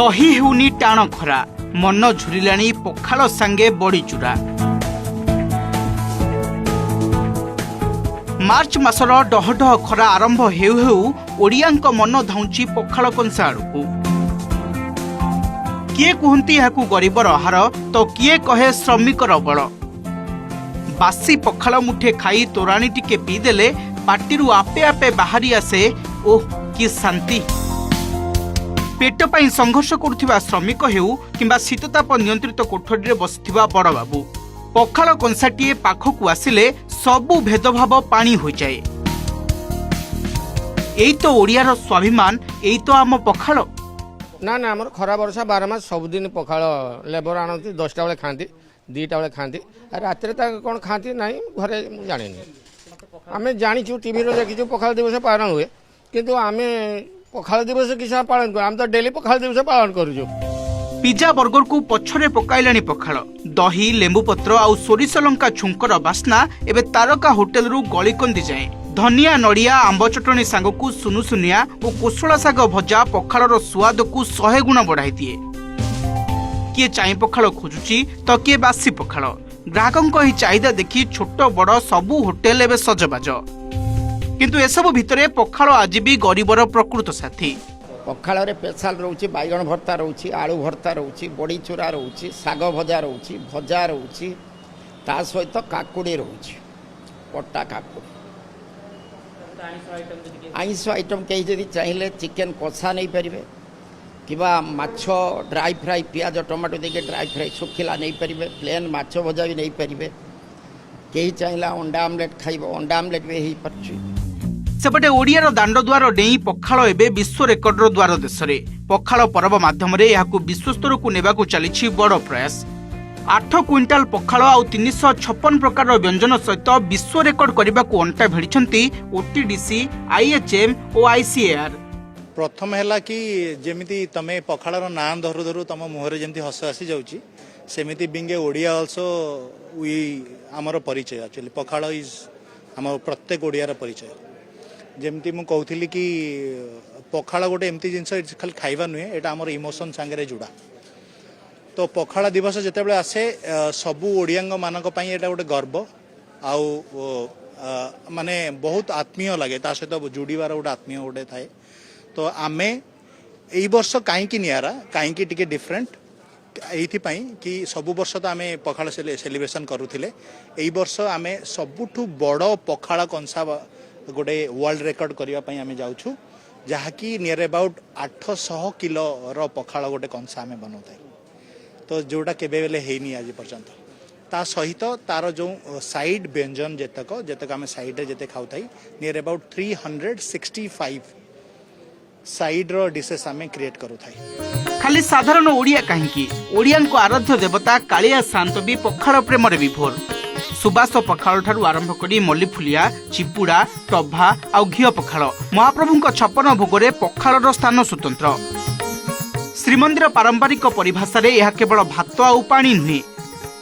सही हेउनी टाण खरा मन झुरिलाणी पखाल सांगे बड़ी चूरा। मार्च मासर डहडह खरा आरंभ हेउ हेउ ओडियांक मन धाउंची पखाल कंसा आड़कू। किए कहती याकू गरीबर आहार तो किए कहे श्रमिकर बल। बासी पखाल मुठे खाई तोराणी टिके पीदेले पाटिरु आपे आपे बाहरी आसे ओह कि शांति। पेट पाई संघर्ष करुथिबा श्रमिक हेउ किंबा शीतताप नियंत्रित कोठरी बसिथिबा बड़ बाबू पखाल कंसाटीए पाखकू आसिले सबु भेदभाव पानी हो जाए। एई तो ओडियार स्वाभिमान, एई तो आम पखाल। ना ना आमर खरा वर्षा 12 मास सबुदिन पखाल लेबर आनती 10टा बेले खाती 2टा बेले खाती रात कौन खाती ना घरे जानी आम जाचु टीवी देखीचु पखाल दिवस पालन हुए किंतु आम पखाल दिवस किसी पालन कर आम तो डेली पखाल दिवस पालन करूँ। पिज्जा बर्गर को पछरे पकाइलाणी पखाल दही लेंबू पत्र आउ सोरिष लंका छुंकर बास्ना एबे तारका होटेल रु गलीकंदी जाए। धनिया नड़िया आंब चटणी सांगकू सुनुसुनिया और कोशला साग भजा पखालर स्वाद को 100 गुण बढ़ाई दिए। किए चाई पखाल खोजुची तो किए बासी पखाल। ग्राहकों ही चाहिदा देखी छोट बड़ सबू होटेल एबे सजबाज। किंतु एसबु भितरे पखाल आज भी गरीबर प्रकृत साथी। पखाल स्पेशल रोचे बैगण भर्ता रोचे आलू भर्ता रोचे बड़ी चूरा रोचे साग भजा रोचे भजा रोचे ता सहित काकुड़ी रोचे पट्टा काकुड़ी आइंस आइटम कहीं जदि चाहिए चिकेन कषा नहीं पारे कि माछ ड्राई फ्राई पियाज टमाटो देके ड्राई फ्राई सुखिला नहीं पारे प्लेन माछ भजा भी नहीं पारे कहीं चाहिए अंडा आमलेट खाइब अंडा आमलेट भी हो पार। सेपटे ओडियार दांड द्वार डेई पखाल एबे विश्व रेकर्डर द्वार देशरे पखाल पर्व माध्यम विश्व स्तर को नेबाकू चली बड़ प्रयास। 8 क्विंटाल पखाल आउ 356 प्रकार व्यंजन सहित विश्व रेकर्ड करने को अंटा भिड़ी ओटीडीसी आईएचएम और आईसीएआर। प्रथम है कि जेमिति तमे पखालर ना धरु धरु तुम मुहर जमी हस आसी जाऊँगी सेमिति बिंगे ओडिया ऑल्सो वी आमर परिचय एक्चुअली पखाल इज आम प्रत्येक ओडियार परिचय। जमती मु कहूली कि पखाल गोटे एमती जिनस खाली खाइबा नुहे एटा आमर इमोशन सांगे जुड़ा। तो पखाल दिवस जितेबाला आसे सबू ओडियांग मानक पई एटा गोटे गर्व आउ माने बहुत आत्मीय लगे ता सहित जुड़ीबार गोटे आत्मीय गोटे थाए। तो आमे एई वर्ष काईकी नियारा काईकी टिके डिफरेंट एइथिपाई कि सबु वर्ष तो आमे पखाल सेलिब्रेशन करूथिले एई वर्ष आमे सबुठु बड़ पखाल कंसा गोटे वर्ल्ड रेकर्ड करने आम जाऊँ जहाँकि नियर अबाउट 800 किलो रो पखाल गोटे कंसा आम बनाऊ तो जोटा केबे बेले हेनी आज पर्यंत ता सहित तार जो साइड व्यंजन जेतक जेतक आम साइड जेते खाऊ नियर अबाउट 365 साइड रो डिशेस आम क्रिएट करू खाली साधारण ओडिया कहीं ओडिया को आराध्य देवता कालिया शांत भी पखाल प्रेम विभोर। सुबास पखाल ठारू आरंभ करी मल्लीफुलिया चिपुड़ा टभा आउ घिओ पखाल महाप्रभु 56 भोगरे पखालर स्थान स्वतंत्र। श्रीमंदिर पारंपरिक परिभाषा रे यह केवल भात आउ पानी नुहे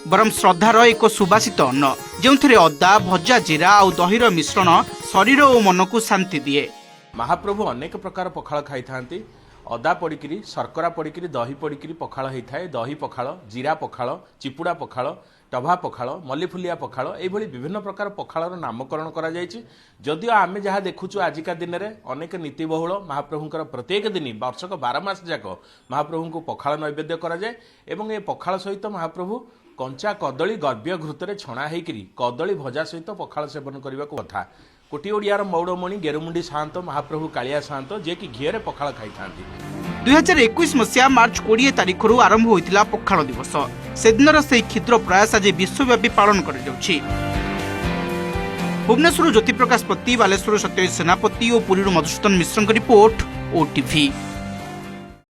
बरम श्रद्धार एक सुबासित अन्न जो अदा भजा जीरा आउ दहीर मिश्रण शरीर और मन को शांति दिए। महाप्रभु अनेक प्रकार पखाल खाई थांती। अदा पड़िकी शर्करा पड़िकी दही पड़िकी पखाल होता है। दही पखाल जीरा पखाल चिपुड़ा पखाल टभा पखाल मल्लीफुलिया पखाल यही विभिन्न प्रकार पखालर नामकरण करा जायछि। जदिओ आमे जहाँ देखुचु आजिका दिन में अनेक नीतिबहुल महाप्रभुंकर प्रत्येक दिन वर्षक 12 मास जाक महाप्रभु को पखाल नैवेद्य करा जाए एवं ए पखाल सहित महाप्रभु कंचा कदली गर्भ्य घृतरे छणा होकर कदली भजा सहित पखाल सेवन करने को कथा। कोटी ओडियार मौड़मणि गेरुमुंडी साहंत महाप्रभु कालिया साहंत जे कि घीरे पखाल खाई थांती। 2021 मसीहा मार्च 20 तारिख आरंभ होइतिला पखाल दिवस। से दिनर से क्षुद्र प्रयास आज विश्वव्यापी पालन कर जाउछि। भुवनेश्वर ज्योति प्रकाश पति, बालेश्वर सत्य सेनापति और पुरी मधुसूदन मिश्र रिपोर्ट ओटीवी।